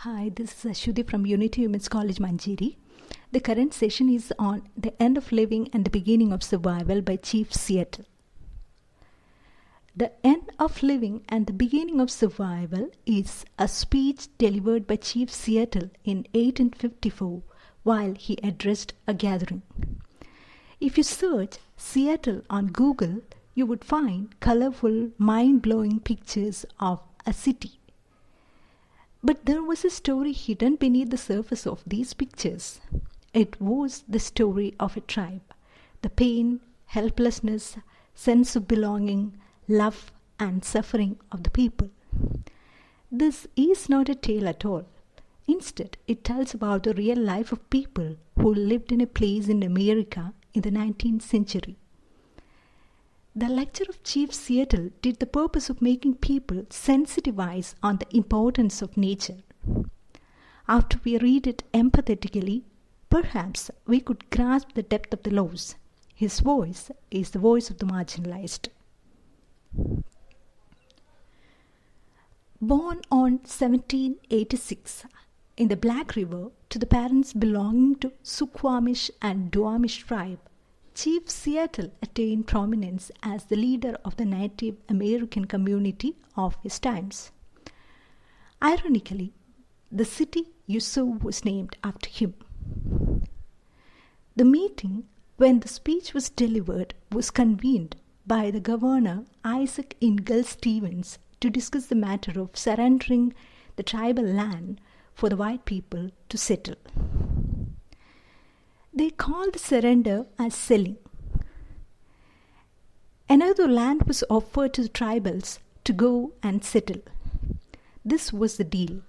Hi, this is Ashudi from Unity Women's College, Manjeri. The current session is on The End of Living and the Beginning of Survival by Chief Seattle. The End of Living and the Beginning of Survival is a speech delivered by Chief Seattle in 1854 while he addressed a gathering. If you search Seattle on Google, you would find colorful, mind-blowing pictures of a city. But there was a story hidden beneath the surface of these pictures. It was the story of a tribe. The pain, helplessness, sense of belonging, love and suffering of the people. This is not a tale at all. Instead, it tells about the real life of people who lived in a place in America in the 19th century. The lecture of Chief Seattle did the purpose of making people sensitivize on the importance of nature. After we read it empathetically, perhaps we could grasp the depth of the loss. His voice is the voice of the marginalized. Born on 1786 in the Black River to the parents belonging to Suquamish and Duwamish tribe, Chief Seattle attained prominence as the leader of the Native American community of his times. Ironically, the city Yusuf was named after him. The meeting, when the speech was delivered, was convened by the governor Isaac Ingalls Stevens to discuss the matter of surrendering the tribal land for the white people to settle. They called the surrender as selling. Another land was offered to the tribals to go and settle. This was the deal.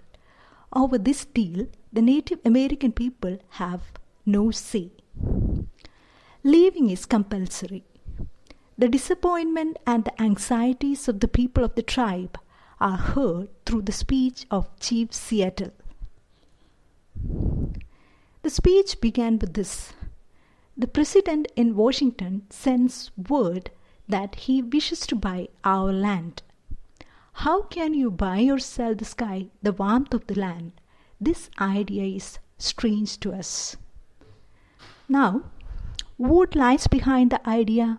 Over this deal, the Native American people have no say. Leaving is compulsory. The disappointment and the anxieties of the people of the tribe are heard through the speech of Chief Seattle. The speech began with this. The president in Washington sends word that he wishes to buy our land. How can you buy or sell the sky, the warmth of the land? This idea is strange to us. Now, what lies behind the idea?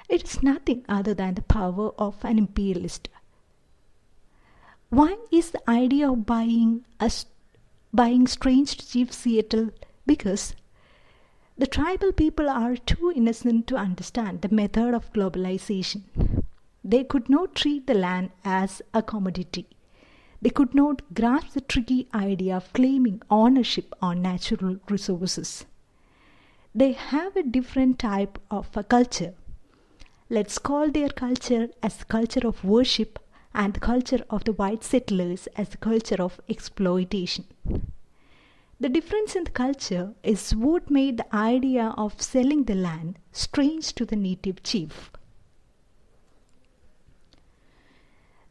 It is nothing other than the power of an imperialist. Why is the idea of buying strange to Chief Seattle? Because the tribal people are too innocent to understand the method of globalization. They could not treat the land as a commodity. They could not grasp the tricky idea of claiming ownership on natural resources. They have a different type of a culture. Let's call their culture as the culture of worship and the culture of the white settlers as the culture of exploitation. The difference in the culture is what made the idea of selling the land strange to the native chief.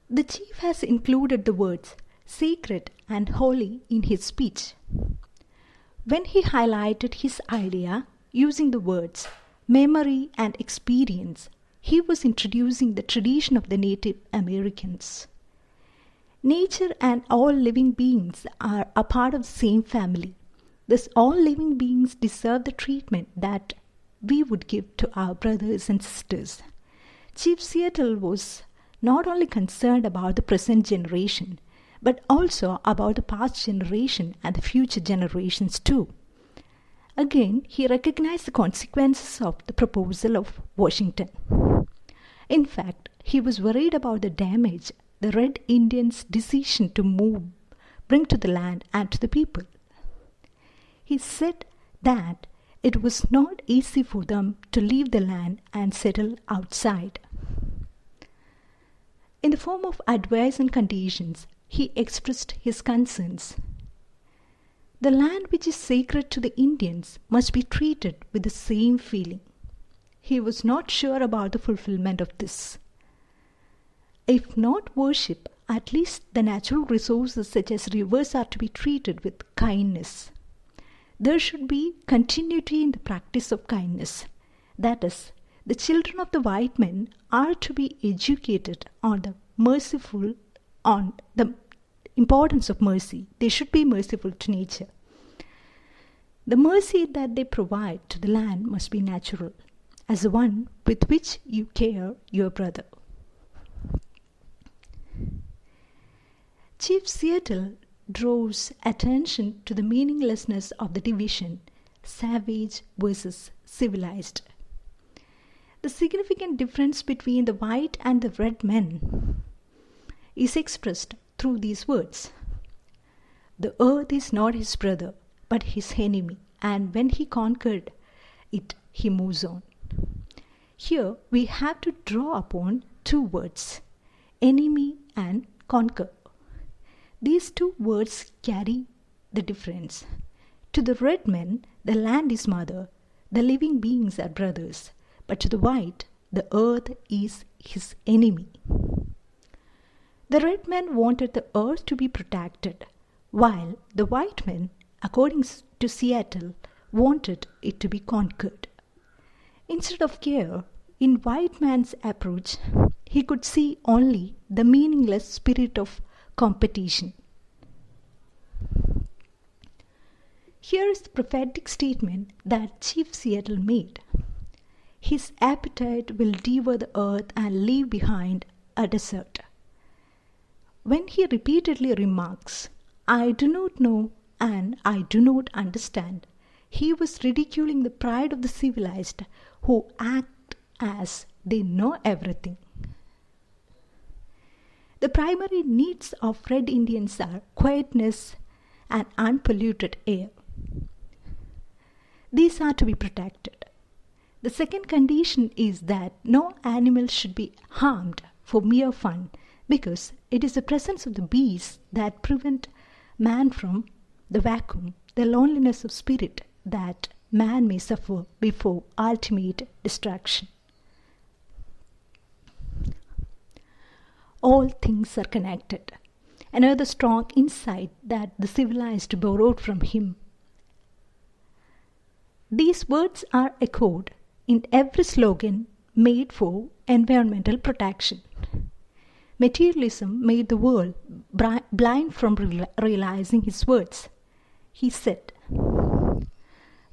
The chief has included the words sacred and holy in his speech. When he highlighted his idea using the words memory and experience, he was introducing the tradition of the Native Americans. Nature and all living beings are a part of the same family. Thus, all living beings deserve the treatment that we would give to our brothers and sisters. Chief Seattle was not only concerned about the present generation, but also about the past generation and the future generations too. Again, he recognized the consequences of the proposal of Washington. In fact, he was worried about the damage the Red Indians' decision to bring to the land and to the people. He said that it was not easy for them to leave the land and settle outside. In the form of advice and conditions, he expressed his concerns. The land which is sacred to the Indians must be treated with the same feeling. He was not sure about the fulfillment of this. If not worship, at least the natural resources such as rivers are to be treated with kindness. There should be continuity in the practice of kindness. That is, the children of the white men are to be educated on the importance of mercy. They should be merciful to nature. The mercy that they provide to the land must be natural, as the one with which you care your brother. Chief Seattle draws attention to the meaninglessness of the division savage versus civilized. The significant difference between the white and the red men is expressed through these words. The earth is not his brother, but his enemy, and when he conquered it, he moves on. Here we have to draw upon two words, enemy and conquer. These two words carry the difference. To the red men, the land is mother, the living beings are brothers, but to the white, the earth is his enemy. The red men wanted the earth to be protected, while the white men, according to Seattle, wanted it to be conquered. Instead of care, in white man's approach, he could see only the meaningless spirit of competition. Here is the prophetic statement that Chief Seattle made. His appetite will devour the earth and leave behind a desert. When he repeatedly remarks, I do not know and I do not understand, he was ridiculing the pride of the civilized who act as they know everything. The primary needs of Red Indians are quietness and unpolluted air. These are to be protected. The second condition is that no animal should be harmed for mere fun, because it is the presence of the beasts that prevent man from the vacuum, the loneliness of spirit that man may suffer before ultimate destruction. All things are connected. Another strong insight that the civilized borrowed from him. These words are echoed in every slogan made for environmental protection. Materialism made the world blind from realizing his words. He said,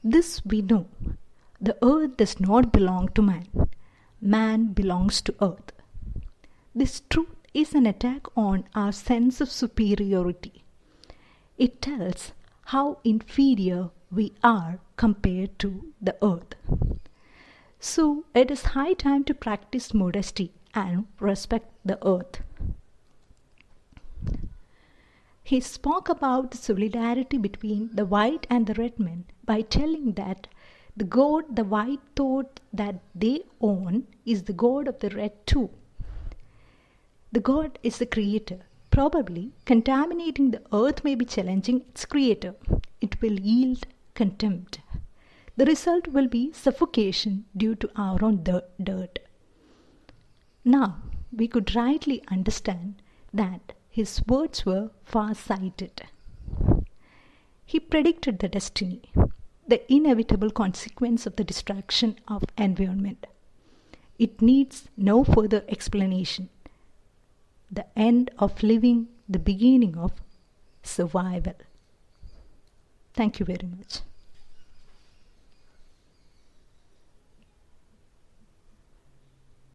"This we know, the earth does not belong to man. Man belongs to earth." This truth is an attack on our sense of superiority. It tells how inferior we are compared to the earth. So it is high time to practice modesty and respect the earth. He spoke about the solidarity between the white and the red men by telling that the God the white thought that they own is the God of the red too. The God is the creator. Probably contaminating the earth may be challenging its creator. It will yield contempt. The result will be suffocation due to our own dirt. Now, we could rightly understand that his words were far-sighted. He predicted the destiny, the inevitable consequence of the destruction of environment. It needs no further explanation. The end of living, the beginning of survival. Thank you very much.